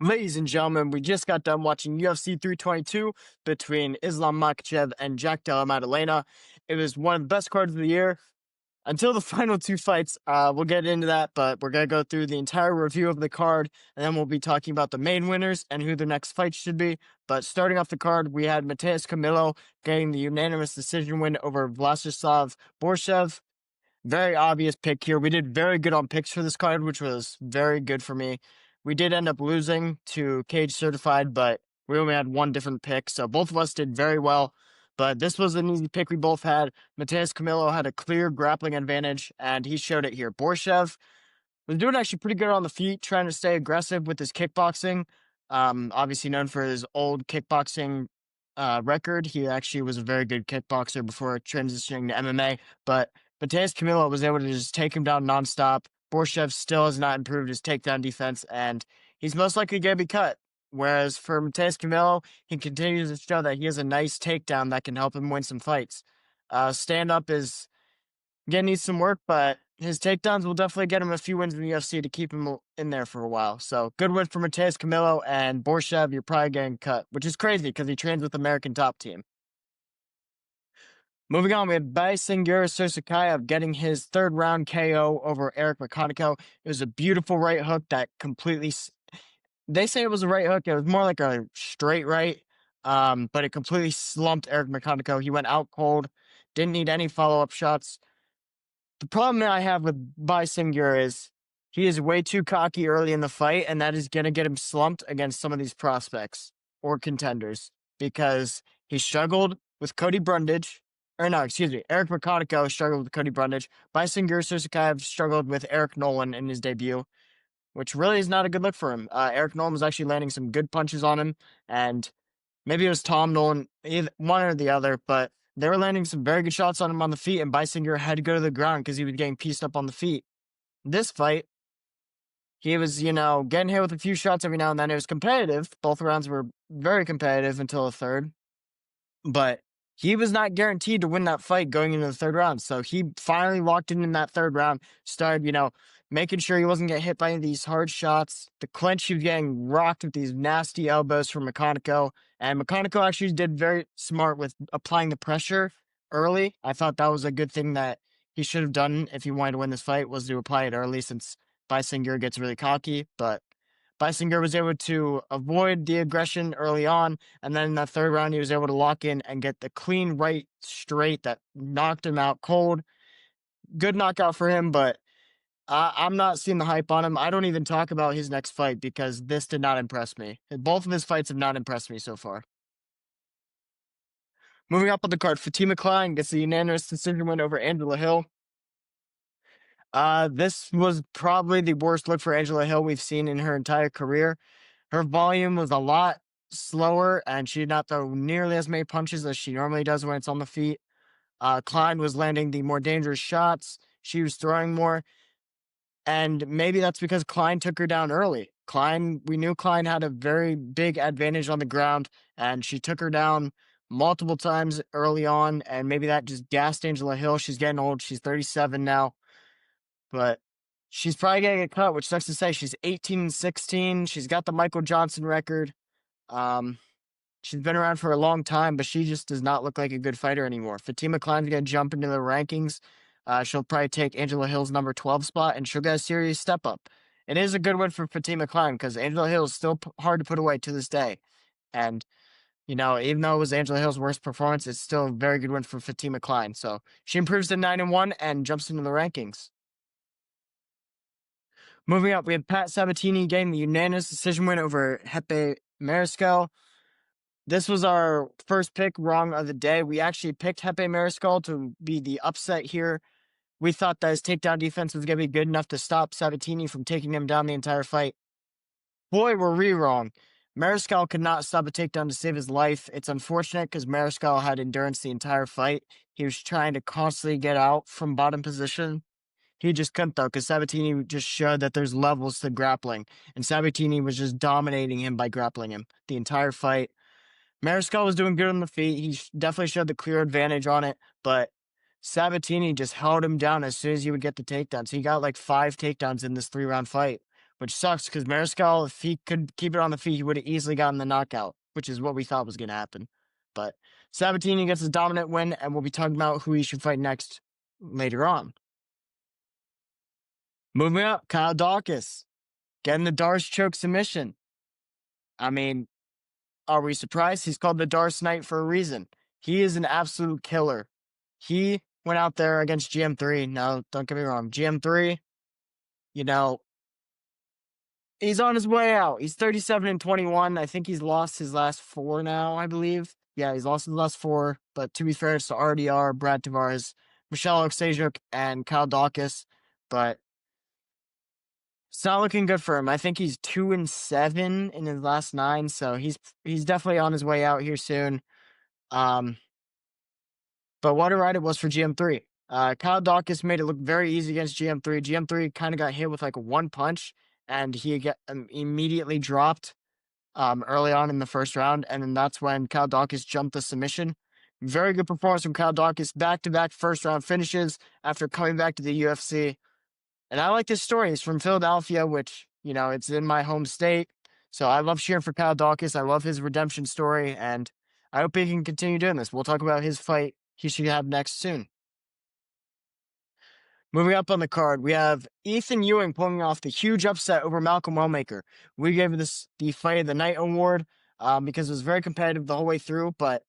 Ladies and gentlemen, we just got done watching UFC 322 between Islam Makhachev and Jack Della Maddalena. It was one of the best cards of the year until the final two fights. We'll get into that, but we're going to go through the entire review of the card, and then we'll be talking about the main winners and who the next fight should be. But starting off the card, we had Mateus Camilo getting the unanimous decision win over Vladislav Borshev. Very obvious pick here. We did very good on picks for this card, which was very good for me. We did end up losing to Cage Certified, but we only had one different pick, so both of us did very well. But this was an easy pick we both had. Mateus Camilo had a clear grappling advantage, and he showed it here. Borshev was doing actually pretty good on the feet, trying to stay aggressive with his kickboxing. Obviously known for his old kickboxing record. He actually was a very good kickboxer before transitioning to MMA, but Mateus Camilo was able to just take him down nonstop. Borshev still has not improved his takedown defense, and he's most likely going to be cut. Whereas for Mateus Camilo, he continues to show that he has a nice takedown that can help him win some fights. Stand up is again needs some work, but his takedowns will definitely get him a few wins in the UFC to keep him in there for a while. So good win for Mateus Camilo, and Borshev, you're probably getting cut, which is crazy because he trains with American Top Team. Moving on, we have Baisengur Sosakayev getting his third round KO over Eric Makhachev. It was a beautiful right hook that completely. They say it was a right hook. It was more like a straight right, but it completely slumped Eric Makhachev. He went out cold, didn't need any follow up shots. The problem that I have with Baisengur is he is way too cocky early in the fight, and that is going to get him slumped against some of these prospects or contenders because he struggled with Cody Brundage. Or no, excuse me. Eric Makhachev struggled with Cody Brundage. Baisengur Sosakayev struggled with Eric Nolan in his debut, which really is not a good look for him. Eric Nolan was actually landing some good punches on him, and maybe it was Tom Nolan, either one or the other, but they were landing some very good shots on him on the feet, and Baisengur had to go to the ground because he was getting pieced up on the feet. This fight, he was, getting hit with a few shots every now and then. It was competitive. Both rounds were very competitive until the third, but he was not guaranteed to win that fight going into the third round. So he finally walked in that third round, started, making sure he wasn't getting hit by these hard shots. The clinch, he was getting rocked with these nasty elbows from Makhachev. And Makhachev actually did very smart with applying the pressure early. I thought that was a good thing that he should have done if he wanted to win this fight, was to apply it early, since Baisengur gets really cocky. But Baisengur was able to avoid the aggression early on, and then in the third round, he was able to lock in and get the clean right straight that knocked him out cold. Good knockout for him, but I'm not seeing the hype on him. I don't even talk about his next fight because this did not impress me. Both of his fights have not impressed me so far. Moving up on the card, Fatima Klein gets the unanimous decision win over Angela Hill. This was probably the worst look for Angela Hill we've seen in her entire career. Her volume was a lot slower, and she did not throw nearly as many punches as she normally does when it's on the feet. Klein was landing the more dangerous shots. She was throwing more, and maybe that's because Klein took her down early. We knew Klein had a very big advantage on the ground, and she took her down multiple times early on, and maybe that just gassed Angela Hill. She's getting old. She's 37 now. But she's probably going to get cut, which sucks to say. She's 18-16. She's got the Michael Johnson record. She's been around for a long time, but she just does not look like a good fighter anymore. Fatima Klein's going to jump into the rankings. She'll probably take Angela Hill's number 12 spot, and she'll get a serious step up. It is a good win for Fatima Klein because Angela Hill is still hard to put away to this day. And, even though it was Angela Hill's worst performance, it's still a very good win for Fatima Klein. So she improves to 9-1 and jumps into the rankings. Moving up, we have Pat Sabatini getting the unanimous decision win over Hepe Mariscal. This was our first pick wrong of the day. We actually picked Hepe Mariscal to be the upset here. We thought that his takedown defense was going to be good enough to stop Sabatini from taking him down the entire fight. Boy, were we wrong. Mariscal could not stop a takedown to save his life. It's unfortunate because Mariscal had endurance the entire fight. He was trying to constantly get out from bottom position. He just couldn't, though, because Sabatini just showed that there's levels to grappling, and Sabatini was just dominating him by grappling him the entire fight. Mariscal was doing good on the feet. He definitely showed the clear advantage on it, but Sabatini just held him down as soon as he would get the takedowns. He got like 5 takedowns in this 3-round fight, which sucks because Mariscal, if he could keep it on the feet, he would have easily gotten the knockout, which is what we thought was going to happen. But Sabatini gets a dominant win, and we'll be talking about who he should fight next later on. Moving up, Kyle Dawkins getting the Darce choke submission. I mean, are we surprised? He's called the Darce Knight for a reason. He is an absolute killer. He went out there against GM3. No, don't get me wrong. GM3, you know, he's on his way out. He's 37-21. I think he's lost his last 4 now, I believe. Yeah, he's lost his last 4. But to be fair, it's to RDR, Brad Tavares, Michelle Oksajuk, and Kyle Dawkins. But it's not looking good for him. I think he's 2-7 in his last 9, so he's definitely on his way out here soon. But what a ride it was for GM3. Kyle Dawkins made it look very easy against GM3. GM3 kind of got hit with like 1 punch, and he immediately dropped early on in the first round, and then that's when Kyle Dawkins jumped the submission. Very good performance from Kyle Dawkins. Back-to-back first-round finishes after coming back to the UFC. And I like this story. He's from Philadelphia, which, it's in my home state. So I love cheering for Kyle Dawkins. I love his redemption story, and I hope he can continue doing this. We'll talk about his fight he should have next soon. Moving up on the card, we have Ethan Ewing pulling off the huge upset over Malcolm Wellmaker. We gave this the Fight of the Night award because it was very competitive the whole way through, but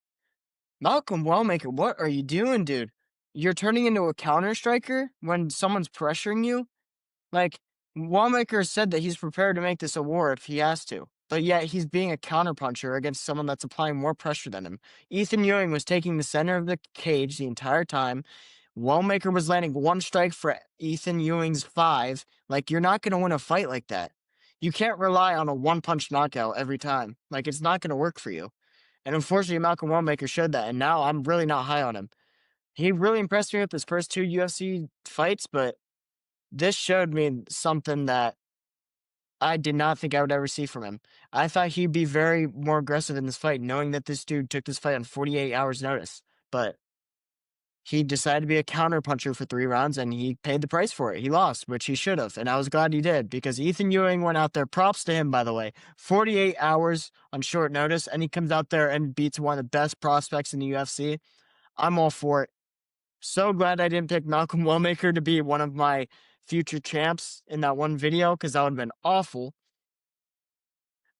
Malcolm Wellmaker, what are you doing, dude? You're turning into a counter striker when someone's pressuring you? Like, Wellmaker said that he's prepared to make this award if he has to, but yet he's being a counterpuncher against someone that's applying more pressure than him. Ethan Ewing was taking the center of the cage the entire time. Wellmaker was landing 1 strike for Ethan Ewing's 5. Like, you're not going to win a fight like that. You can't rely on a 1-punch knockout every time. Like, it's not going to work for you. And unfortunately, Malcolm Wellmaker showed that, and now I'm really not high on him. He really impressed me with his first 2 UFC fights, but this showed me something that I did not think I would ever see from him. I thought he'd be very more aggressive in this fight, knowing that this dude took this fight on 48 hours' notice. But he decided to be a counterpuncher for 3 rounds, and he paid the price for it. He lost, which he should have, and I was glad he did, because Ethan Ewing went out there. Props to him, by the way. 48 hours on short notice, and he comes out there and beats one of the best prospects in the UFC. I'm all for it. So glad I didn't pick Malcolm Wellmaker to be one of my future champs in that one video, because that would have been awful.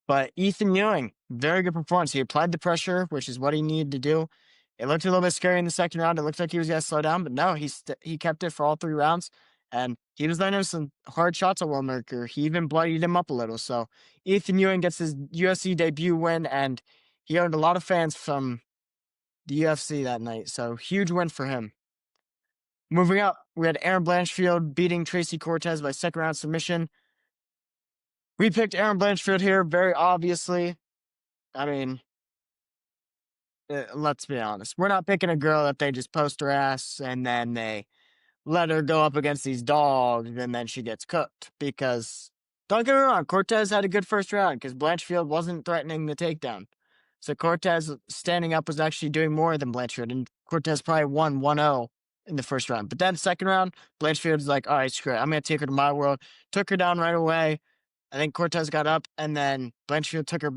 But Ethan Ewing, very good performance. He applied the pressure, which is what he needed to do. It looked a little bit scary in the second round. It looked like he was going to slow down, but no, he kept it for all 3 rounds, and he was landing some hard shots on Wellmaker. He even bloodied him up a little. So Ethan Ewing gets his UFC debut win, and he earned a lot of fans from the UFC that night. So huge win for him. Moving up, we had Aaron Blanchfield beating Tracy Cortez by second round submission. We picked Aaron Blanchfield here, very obviously. I mean, let's be honest. We're not picking a girl that they just post her ass and then they let her go up against these dogs and then she gets cooked. Because, don't get me wrong, Cortez had a good first round because Blanchfield wasn't threatening the takedown. So Cortez standing up was actually doing more than Blanchfield, and Cortez probably won 1-0 in the first round. But then second round, Blanchfield's like, all right, screw it. I'm going to take her to my world. Took her down right away. I think Cortez got up, and then Blanchfield took her.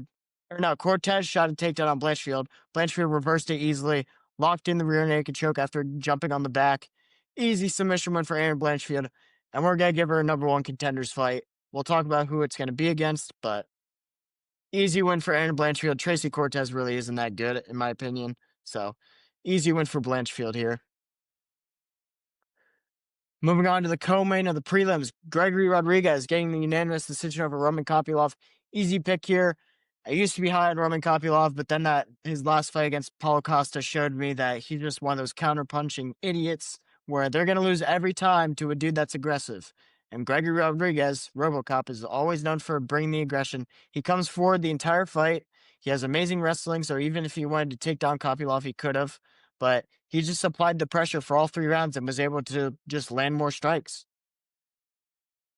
Or no, Cortez shot a takedown on Blanchfield. Blanchfield reversed it easily, locked in the rear naked choke after jumping on the back. Easy submission win for Aaron Blanchfield. And we're going to give her a number 1 contenders fight. We'll talk about who it's going to be against, but easy win for Aaron Blanchfield. Tracy Cortez really isn't that good, in my opinion. So, easy win for Blanchfield here. Moving on to the co-main of the prelims, Gregory Rodriguez getting the unanimous decision over Roman Kopylov. Easy pick here. I used to be high on Roman Kopylov, but then his last fight against Paulo Costa showed me that he's just one of those counter-punching idiots where they're going to lose every time to a dude that's aggressive. And Gregory Rodriguez, RoboCop, is always known for bringing the aggression. He comes forward the entire fight. He has amazing wrestling, so even if he wanted to take down Kopylov, he could have. But he just applied the pressure for all 3 rounds and was able to just land more strikes.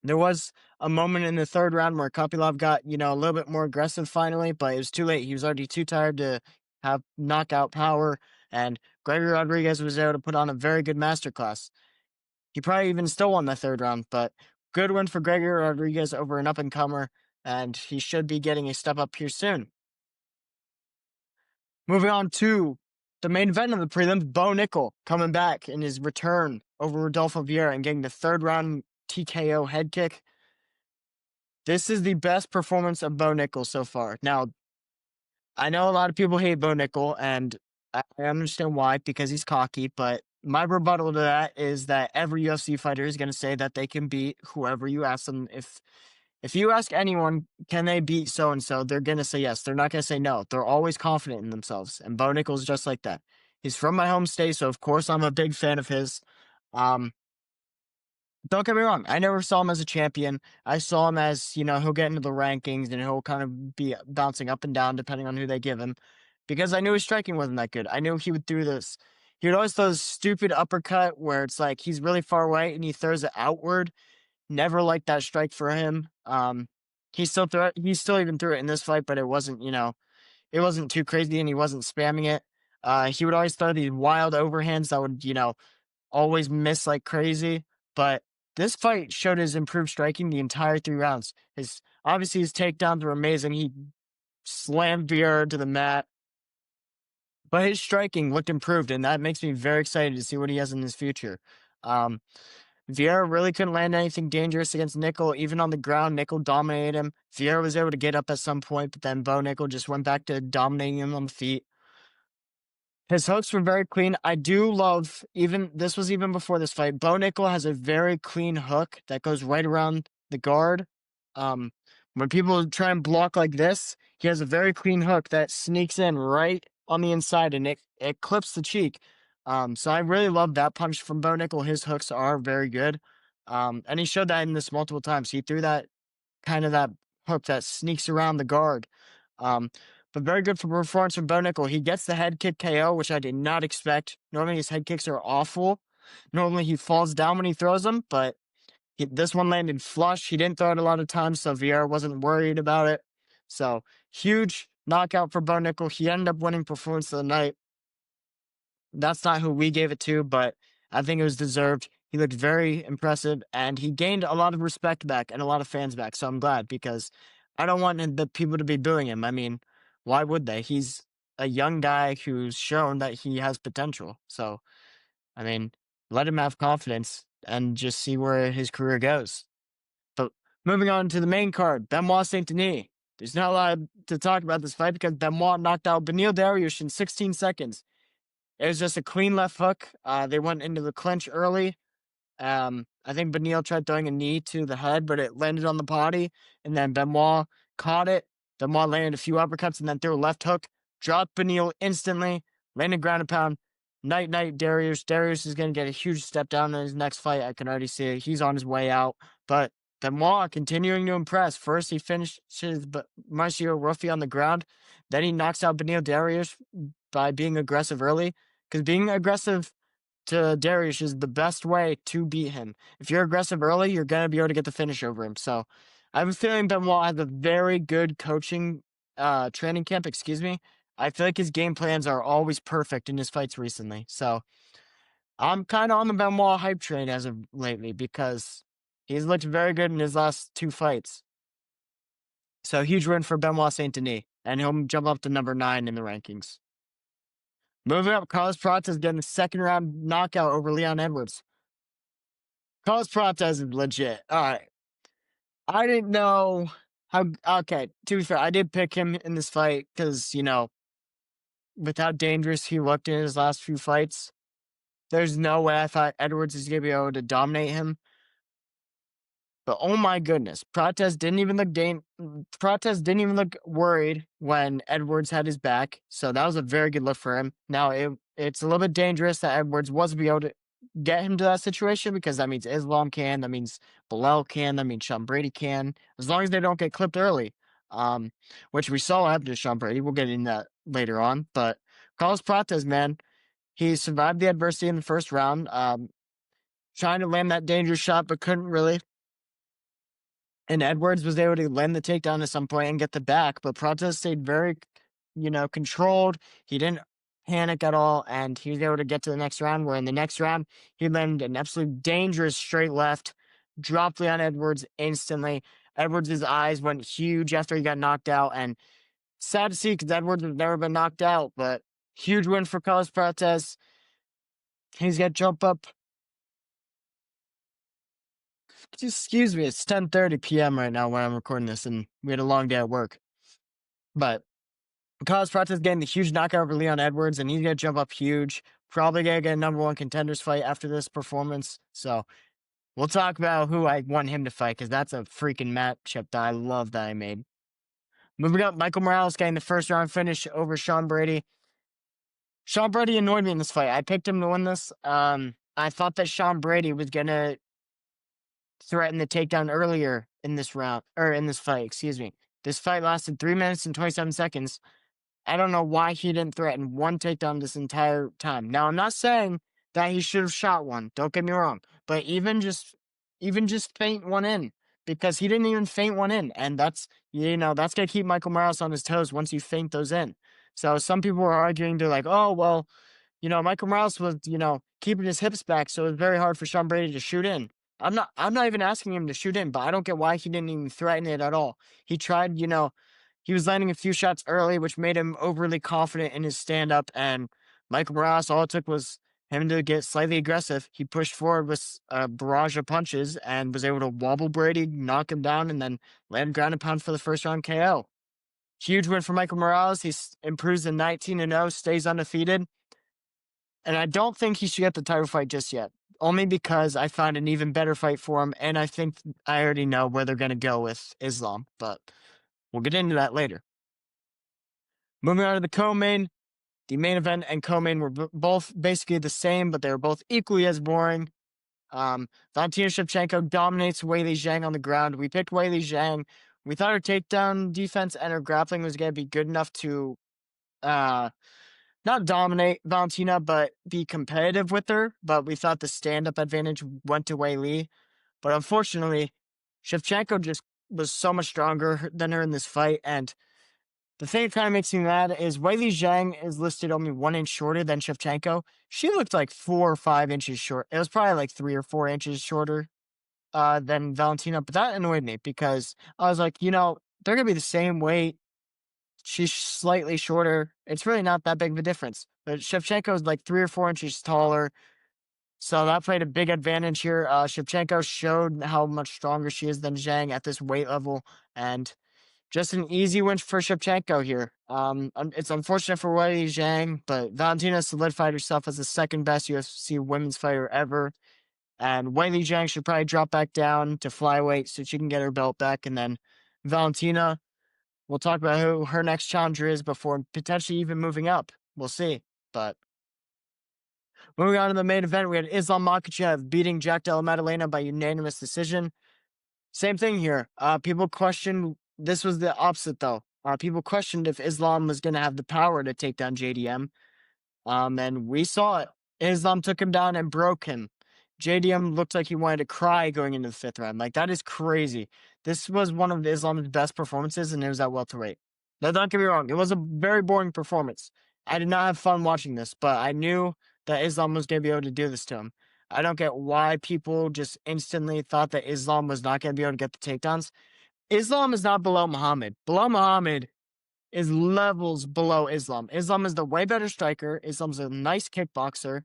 There was a moment in the third round where Kopylov got, a little bit more aggressive finally, but it was too late. He was already too tired to have knockout power, and Gregory Rodriguez was able to put on a very good masterclass. He probably even still won the third round, but good win for Gregory Rodriguez over an up-and-comer, and he should be getting a step up here soon. Moving on to the main event of the prelims, Bo Nickel coming back in his return over Rodolfo Vieira and getting the third-round TKO head kick. This is the best performance of Bo Nickel so far. Now, I know a lot of people hate Bo Nickel, and I understand why, because he's cocky, but my rebuttal to that is that every UFC fighter is going to say that they can beat whoever you ask them. If you ask anyone, can they beat so-and-so, they're going to say yes. They're not going to say no. They're always confident in themselves, and Bo Nickel's just like that. He's from my home state, so of course I'm a big fan of his. Don't get me wrong. I never saw him as a champion. I saw him as, he'll get into the rankings and he'll kind of be bouncing up and down depending on who they give him. Because I knew his striking wasn't that good. I knew he would do this. He would always throw this stupid uppercut where it's like he's really far away and he throws it outward. Never liked that strike for him. He still even threw it in this fight, but it wasn't, it wasn't too crazy and he wasn't spamming it. He would always throw these wild overhands that would, always miss like crazy. But this fight showed his improved striking the entire 3 rounds. Obviously his takedowns were amazing. He slammed Vieira to the mat, but his striking looked improved, and that makes me very excited to see what he has in his future. Vieira really couldn't land anything dangerous against Nickel. Even on the ground, Nickel dominated him. Vieira was able to get up at some point, but then Bo Nickel just went back to dominating him on the feet. His hooks were very clean. I do love, this was even before this fight, Bo Nickel has a very clean hook that goes right around the guard. When people try and block like this, he has a very clean hook that sneaks in right on the inside and it clips the cheek. So I really love that punch from Bo Nickel. His hooks are very good. And he showed that in this multiple times. He threw that hook that sneaks around the guard. But very good for performance from Bo Nickel. He gets the head kick KO, which I did not expect. Normally his head kicks are awful. Normally he falls down when he throws them, but this one landed flush. He didn't throw it a lot of times, so Vieira wasn't worried about it. So huge knockout for Bo Nickel. He ended up winning performance of the night. That's not who we gave it to, but I think it was deserved. He looked very impressive, and he gained a lot of respect back and a lot of fans back. So I'm glad, because I don't want the people to be booing him. I mean, why would they? He's a young guy who's shown that he has potential. So, I mean, let him have confidence and just see where his career goes. But moving on to the main card, Benoit Saint Denis. There's not a lot to talk about this fight because Benoit knocked out Beneil Dariush in 16 seconds. It was just a clean left hook. They went into the clinch early. I think Beneil tried throwing a knee to the head, but it landed on the body, and then Benoit caught it. Benoit landed a few uppercuts and then threw a left hook, dropped Beneil instantly, landed ground and pound. Night, Dariush. Dariush is going to get a huge step down in his next fight. I can already see it. He's on his way out. But Benoit continuing to impress. First, he finishes Marcio Ruffi on the ground. Then he knocks out Beneil Dariush by being aggressive early. Because being aggressive to Dariush is the best way to beat him. If you're aggressive early, you're going to be able to get the finish over him. So I have a feeling Benoit has a very good training camp, I feel like his game plans are always perfect in his fights recently. So I'm kind of on the Benoit hype train as of lately because he's looked very good in his last 2 fights. So huge win for Benoit Saint Denis, and he'll jump up to number 9 in the rankings. Moving up, Carlos Prates is getting the second round knockout over Leon Edwards. Carlos Prates is legit. All right. I didn't know how. Okay, to be fair, I did pick him in this fight because, with how dangerous he looked in his last few fights, there's no way I thought Edwards is going to be able to dominate him. But oh my goodness, Prates didn't even look worried when Edwards had his back. So that was a very good look for him. Now it's a little bit dangerous that Edwards wasn't be able to get him to that situation because that means Islam can, that means Bilal can, that means Sean Brady can, as long as they don't get clipped early. Which we saw happen to Sean Brady. We'll get into that later on. But Carlos Prates, man, he survived the adversity in the first round. Trying to land that dangerous shot, but couldn't really. And Edwards was able to land the takedown at some point and get the back, but Prates stayed very, controlled. He didn't panic at all, and he was able to get to the next round, where in the next round, he landed an absolute dangerous straight left dropped Leon Edwards instantly. Edwards' eyes went huge after he got knocked out, and sad to see because Edwards has never been knocked out, but huge win for Carlos Prates. He's got to jump up. Excuse me, it's 10:30 p.m. right now when I'm recording this, and we had a long day at work. But Carlos Prates getting the huge knockout over Leon Edwards, and he's going to jump up huge. Probably going to get a #1 contenders fight after this performance. So we'll talk about who I want him to fight, because that's a freaking matchup that I love that I made. Moving up, Michael Morales getting the first round finish over Sean Brady. Sean Brady annoyed me in this fight. I picked him to win this. I thought that Sean Brady was going to threaten the takedown earlier in this round, or in this fight, excuse me. This fight lasted 3 minutes and 27 seconds. I don't know why he didn't threaten one takedown this entire time. Now, I'm not saying that he should have shot one. Don't get me wrong. But even just feint one in, because he didn't even feint one in. And that's going to keep Michael Morales on his toes once you feint those in. So some people are arguing, they're like, oh, well, Michael Morales was, keeping his hips back, so it was very hard for Sean Brady to shoot in. I'm not even asking him to shoot in, but I don't get why he didn't even threaten it at all. He tried, he was landing a few shots early, which made him overly confident in his stand-up, and Michael Morales, all it took was him to get slightly aggressive. He pushed forward with a barrage of punches and was able to wobble Brady, knock him down, and then land ground and pound for the first round KO. Huge win for Michael Morales. He improves to 19-0, stays undefeated. And I don't think he should get the title fight just yet, only because I found an even better fight for him, and I think I already know where they're going to go with Islam, but we'll get into that later. Moving on to the co-main. The main event and co-main were both basically the same, but they were both equally as boring. Valentina Shevchenko dominates Weili Zhang on the ground. We picked Weili Zhang. We thought her takedown defense and her grappling was going to be good enough to not dominate Valentina, but be competitive with her. But we thought the stand-up advantage went to Weili. But unfortunately, Shevchenko just was so much stronger than her in this fight. And the thing that kind of makes me mad is Weili Zhang is listed only 1 inch shorter than Shevchenko. She looked like 4 or 5 inches short. It was probably like 3 or 4 inches shorter than Valentina. But that annoyed me because I was like, they're going to be the same weight. She's slightly shorter. It's really not that big of a difference. But Shevchenko is like 3 or 4 inches taller. So that played a big advantage here. Shevchenko showed how much stronger she is than Zhang at this weight level. And just an easy win for Shevchenko here. It's unfortunate for Weili Zhang, but Valentina solidified herself as the second best UFC women's fighter ever. And Weili Zhang should probably drop back down to flyweight so she can get her belt back. And then Valentina, we'll talk about who her next challenger is before potentially even moving up. We'll see. But moving on to the main event, we had Islam Makhachev beating Jack Della Maddalena by unanimous decision. Same thing here. People questioned, this was the opposite though. People questioned if Islam was going to have the power to take down JDM. And we saw it. Islam took him down and broke him. JDM looked like he wanted to cry going into the 5th round. Like, that is crazy. This was one of Islam's best performances, and it was at welterweight. Now, don't get me wrong. It was a very boring performance. I did not have fun watching this, but I knew that Islam was going to be able to do this to him. I don't get why people just instantly thought that Islam was not going to be able to get the takedowns. Islam is not below Muhammad. Below Muhammad is levels below Islam. Islam is the way better striker. Islam's a nice kickboxer.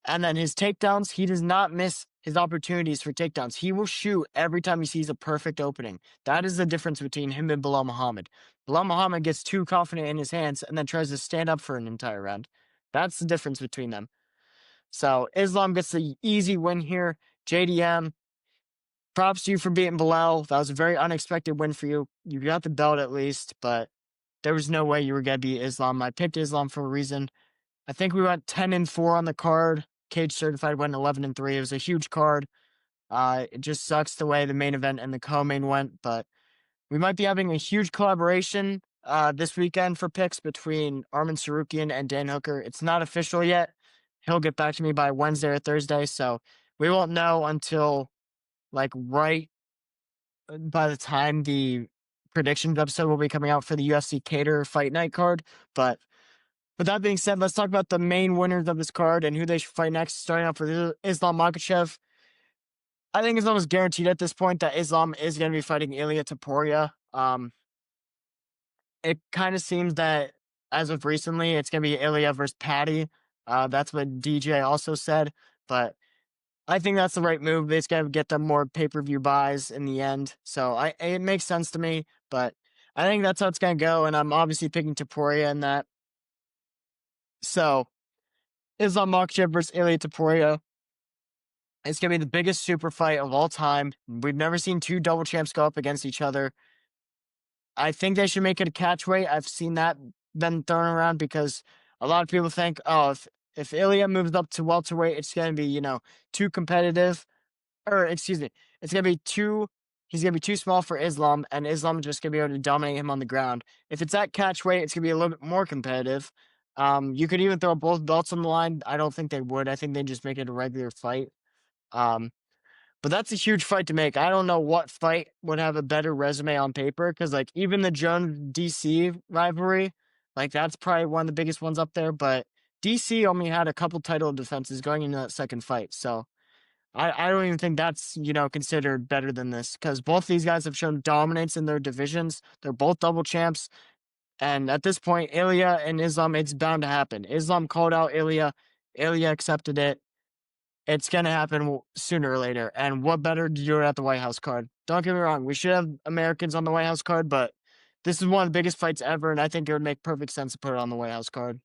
And then his takedowns, he does not miss his opportunities for takedowns. He will shoot every time he sees a perfect opening. That is the difference between him and Bilal Muhammad. Bilal Muhammad gets too confident in his hands and then tries to stand up for an entire round. That's the difference between them. So Islam gets the easy win here. JDM, props to you for beating Bilal. That was a very unexpected win for you. You got the belt at least, but there was no way you were going to beat Islam. I picked Islam for a reason. I think we went 10-4 on the card. Cage Certified went 11-3. It was a huge card. It just sucks the way the main event and the co-main went, but we might be having a huge collaboration this weekend for picks between Armin Sarukian and Dan Hooker. It's not official yet. He'll get back to me by Wednesday or Thursday, so we won't know until right by the time the predictions episode will be coming out for the UFC Qatar Fight Night card. But with that being said, let's talk about the main winners of this card and who they should fight next, starting off with Islam Makhachev. I think it's almost guaranteed at this point that Islam is going to be fighting Ilia Topuria. It kind of seems that as of recently, it's going to be Ilia versus Patty. That's what DJ also said, but I think that's the right move. It's going to get them more pay-per-view buys in the end. So it makes sense to me, but I think that's how it's going to go. And I'm obviously picking Topuria in that. So Islam Makhachev versus Ilia Topuria. It's going to be the biggest super fight of all time. We've never seen two double champs go up against each other. I think they should make it a catch weight. I've seen that been thrown around because a lot of people think, oh, if Ilya moves up to welterweight, it's going to be, too competitive. Or, excuse me, it's going to be he's going to be too small for Islam, and Islam is just going to be able to dominate him on the ground. If it's at catch weight, it's going to be a little bit more competitive. You could even throw both belts on the line. I don't think they would. I think they just make it a regular fight. But that's a huge fight to make. I don't know what fight would have a better resume on paper because, like, even the Jones DC rivalry, like, that's probably one of the biggest ones up there. But DC only had a couple title defenses going into that second fight. So I don't even think that's, considered better than this because both these guys have shown dominance in their divisions. They're both double champs. And at this point, Ilya and Islam, it's bound to happen. Islam called out Ilya. Ilya accepted it. It's going to happen sooner or later. And what better to do it at the White House card? Don't get me wrong. We should have Americans on the White House card, but this is one of the biggest fights ever, and I think it would make perfect sense to put it on the White House card.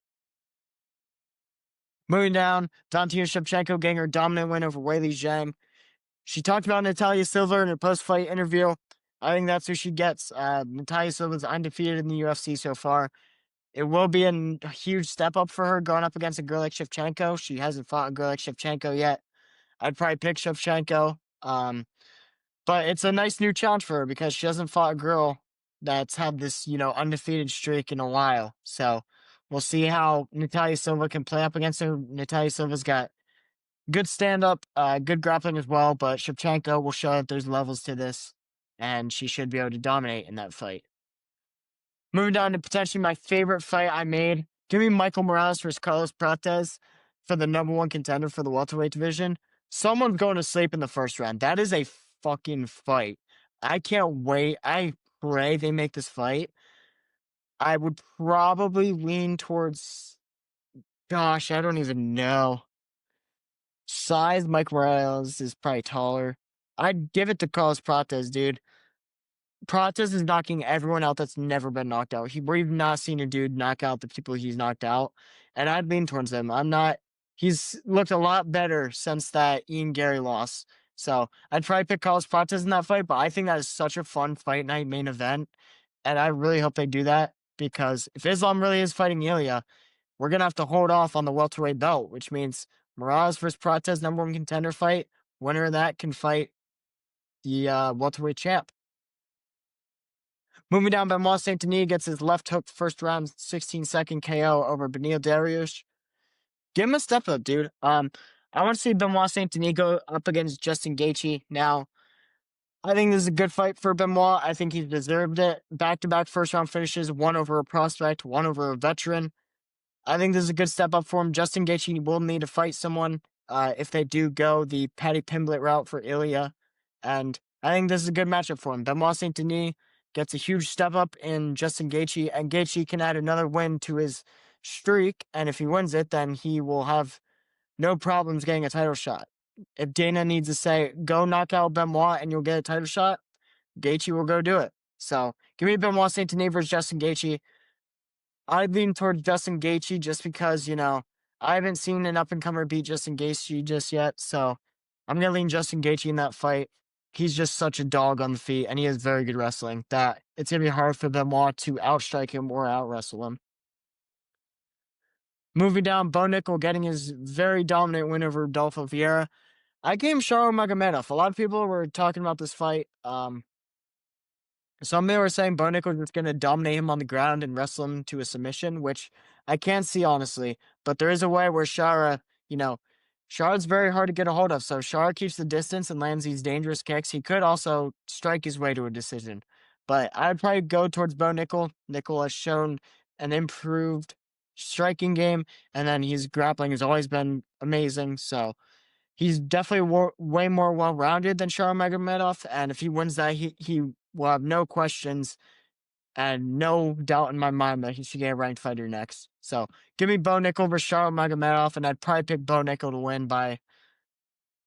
Moving down, Valentina Shevchenko getting her dominant win over Weili Zhang. She talked about Natalia Silva in her post-fight interview. I think that's who she gets. Natalia Silva's undefeated in the UFC so far. It will be a huge step up for her going up against a girl like Shevchenko. She hasn't fought a girl like Shevchenko yet. I'd probably pick Shevchenko. But it's a nice new challenge for her because she hasn't fought a girl that's had this, undefeated streak in a while. So we'll see how Natalia Silva can play up against her. Natalia Silva's got good stand-up, good grappling as well, but Shevchenko will show that there's levels to this, and she should be able to dominate in that fight. Moving down to potentially my favorite fight I made. Give me Michael Morales versus Carlos Prates for the #1 contender for the welterweight division. Someone's going to sleep in the first round. That is a fucking fight. I can't wait. I pray they make this fight. I would probably lean towards, gosh, I don't even know. Size, Mike Morales is probably taller. I'd give it to Carlos Prates, dude. Prates is knocking everyone out that's never been knocked out. We've not seen a dude knock out the people he's knocked out, and I'd lean towards him. He's looked a lot better since that Ian Gary loss. So I'd probably pick Carlos Prates in that fight, but I think that is such a fun fight night main event, and I really hope they do that because if Islam really is fighting Ilya, we're going to have to hold off on the welterweight belt, which means Morales versus Prates, #1 contender fight. Winner of that can fight the welterweight champ. Moving down, Benoit Saint Denis gets his left hook first round 16-second KO over Benil Dariush. Give him a step up, dude. I want to see Benoit Saint Denis go up against Justin Gaethje. Now, I think this is a good fight for Benoit. I think he deserved it. Back-to-back first-round finishes, one over a prospect, one over a veteran. I think this is a good step up for him. Justin Gaethje will need to fight someone if they do go the Paddy Pimblett route for Ilya. And I think this is a good matchup for him. Benoit Saint Denis gets a huge step up in Justin Gaethje, and Gaethje can add another win to his streak. And if he wins it, then he will have no problems getting a title shot. If Dana needs to say, go knock out Benoit and you'll get a title shot, Gaethje will go do it. So give me Benoit Saint Denis versus Justin Gaethje. I'd lean towards Justin Gaethje just because, I haven't seen an up-and-comer beat Justin Gaethje just yet. So I'm going to lean Justin Gaethje in that fight. He's just such a dog on the feet, and he has very good wrestling that it's going to be hard for Benoit to outstrike him or out-wrestle him. Moving down, Bo Nickel getting his very dominant win over Rodolfo Vieira. I gave him Sharon Magomedov. A lot of people were talking about this fight. Some people were saying Bo Nickel was going to dominate him on the ground and wrestle him to a submission, which I can't see, honestly. But there is a way where Shara, Shara's very hard to get a hold of. So if Shara keeps the distance and lands these dangerous kicks, he could also strike his way to a decision. But I'd probably go towards Bo Nickel. Nickel has shown an improved striking game, and then his grappling has always been amazing. So He's definitely way more well-rounded than Magomedov, and if he wins that, he will have no questions and no doubt in my mind that he should get a ranked fighter next. So give me Bo Nickel over Magomedov, and I'd probably pick Bo Nickel to win by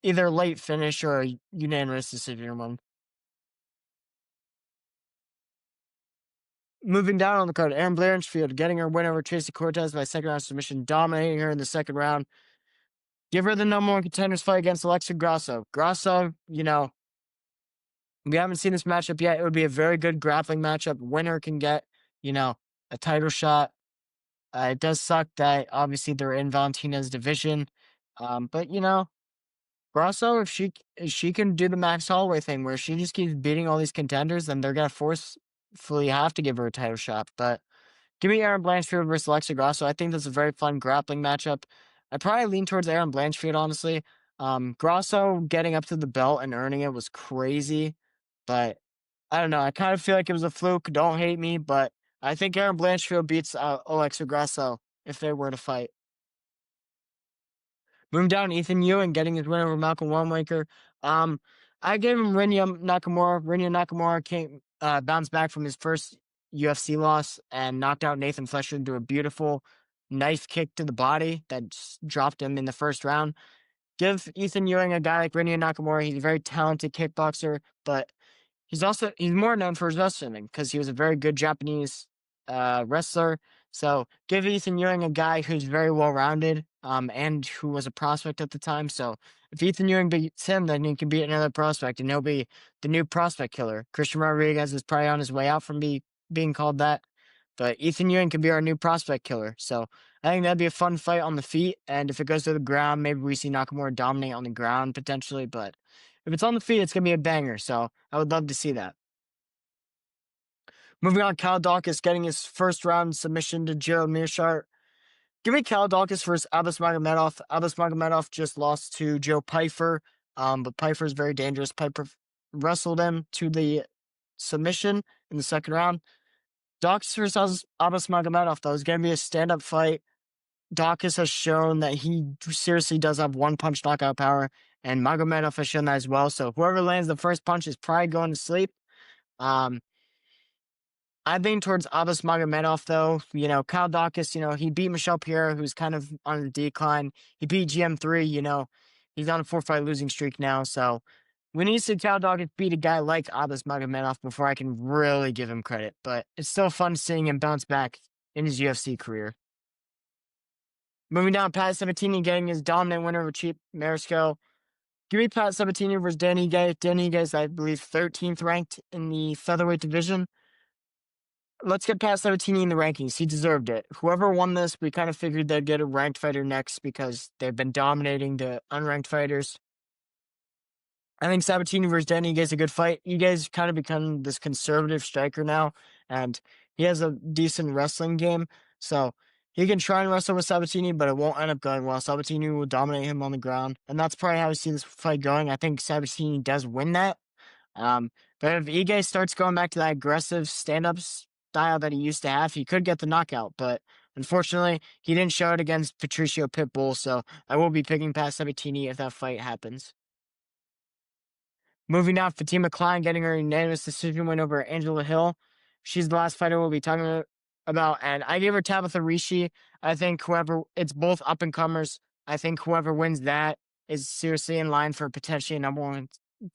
either late finish or a unanimous decision win. Moving down on the card, Erin Blanchfield getting her win over Tracy Cortez by second round submission, dominating her in the second round. Give her the number one contenders fight against Alexa Grasso. Grasso, we haven't seen this matchup yet. It would be a very good grappling matchup. Winner can get, a title shot. It does suck that obviously they're in Valentina's division. But Grasso, if she can do the Max Holloway thing where she just keeps beating all these contenders, then they're gonna forcefully have to give her a title shot. But give me Erin Blanchfield versus Alexa Grasso. I think that's a very fun grappling matchup. I probably lean towards Erin Blanchfield, honestly. Grasso getting up to the belt and earning it was crazy, but I don't know. I kind of feel like it was a fluke. Don't hate me, but I think Erin Blanchfield beats Alexa Grasso if they were to fight. Moving down, Ethan Ewing getting his win over Malcolm Wanamaker. I gave him Rinya Nakamura. Rinya Nakamura came bounced back from his first UFC loss and knocked out Nathan Fletcher into a beautiful knife kick to the body that dropped him in the first round. Give Ethan Ewing a guy like Rinya Nakamura. He's a very talented kickboxer, but he's more known for his wrestling because he was a very good Japanese wrestler. So give Ethan Ewing a guy who's very well-rounded and who was a prospect at the time. So if Ethan Ewing beats him, then he can beat another prospect, and he'll be the new prospect killer. Christian Rodriguez is probably on his way out from being called that, but Ethan Ewing can be our new prospect killer. So I think that'd be a fun fight on the feet, and if it goes to the ground, maybe we see Nakamura dominate on the ground potentially, but if it's on the feet, it's going to be a banger, so I would love to see that. Moving on, Kyle Dawkins getting his first round submission to Gerald Mearshart. Give me Kyle Dawkins versus Abus Magomedov. Abus Magomedov just lost to Joe Pyfer, but Pyfer is very dangerous. Pyfer wrestled him to the submission in the second round. Dawkins versus Abus Magomedov, though, is going to be a stand-up fight. Dawkins has shown that he seriously does have one-punch knockout power, and Magomedov has shown that as well. So whoever lands the first punch is probably going to sleep. I lean towards Abus Magomedov, though. Kyle Dawkins, he beat Michelle Pierre, who's kind of on the decline. He beat GM3, he's on a 4-fight losing streak now. So we need to see Kyle Dawkins beat a guy like Abus Magomedov before I can really give him credit. But it's still fun seeing him bounce back in his UFC career. Moving down, Pat Sabatini getting his dominant win over Cheap Marisco. Give me Pat Sabatini versus Danny Ige. Danny Ige is, I believe, 13th ranked in the featherweight division. Let's get Pat Sabatini in the rankings. He deserved it. Whoever won this, we kind of figured they'd get a ranked fighter next because they've been dominating the unranked fighters. I think Sabatini versus Danny Ige is a good fight. Ige's kind of become this conservative striker now, and he has a decent wrestling game. So he can try and wrestle with Sabatini, but it won't end up going well. Sabatini will dominate him on the ground, and that's probably how we see this fight going. I think Sabatini does win that. But if Ige starts going back to that aggressive stand-up style that he used to have, he could get the knockout. But unfortunately, he didn't show it against Patricio Pitbull, so I will be picking Pat Sabatini if that fight happens. Moving down, Fatima Klein getting her unanimous decision win over Angela Hill. She's the last fighter we'll be talking about, and I gave her Tabitha Rishi. I think it's both up-and-comers. I think whoever wins that is seriously in line for potentially a number one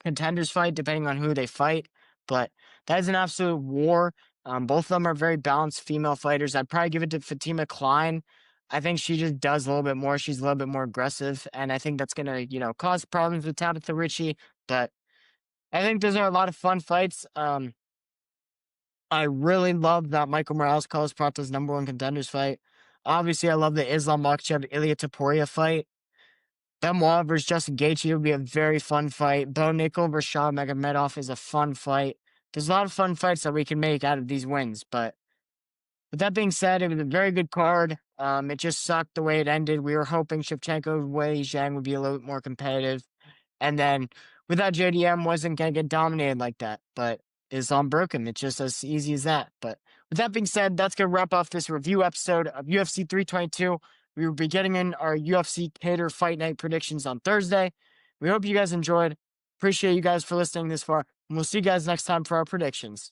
contenders fight, depending on who they fight. But that is an absolute war. Both of them are very balanced female fighters. I'd probably give it to Fatima Klein. I think she just does a little bit more. She's a little bit more aggressive, and I think that's going to, cause problems with Tabitha Rishi. But I think those are a lot of fun fights. I really love that Michael Morales calls Prata's number one contenders fight. Obviously, I love the Islam Makhachev Ilya Topuria fight. Benoit versus Justin Gaethje would be a very fun fight. Bo Nickel versus Magomedov is a fun fight. There's a lot of fun fights that we can make out of these wins. But with that being said, it was a very good card. It just sucked the way it ended. We were hoping Shevchenko, Wei Zhang would be a little bit more competitive. And then with that, JDM wasn't going to get dominated like that. But Islam broke him. It's just as easy as that. But with that being said, that's going to wrap off this review episode of UFC 322. We will be getting in our UFC Qatar Fight Night predictions on Thursday. We hope you guys enjoyed. Appreciate you guys for listening this far, and we'll see you guys next time for our predictions.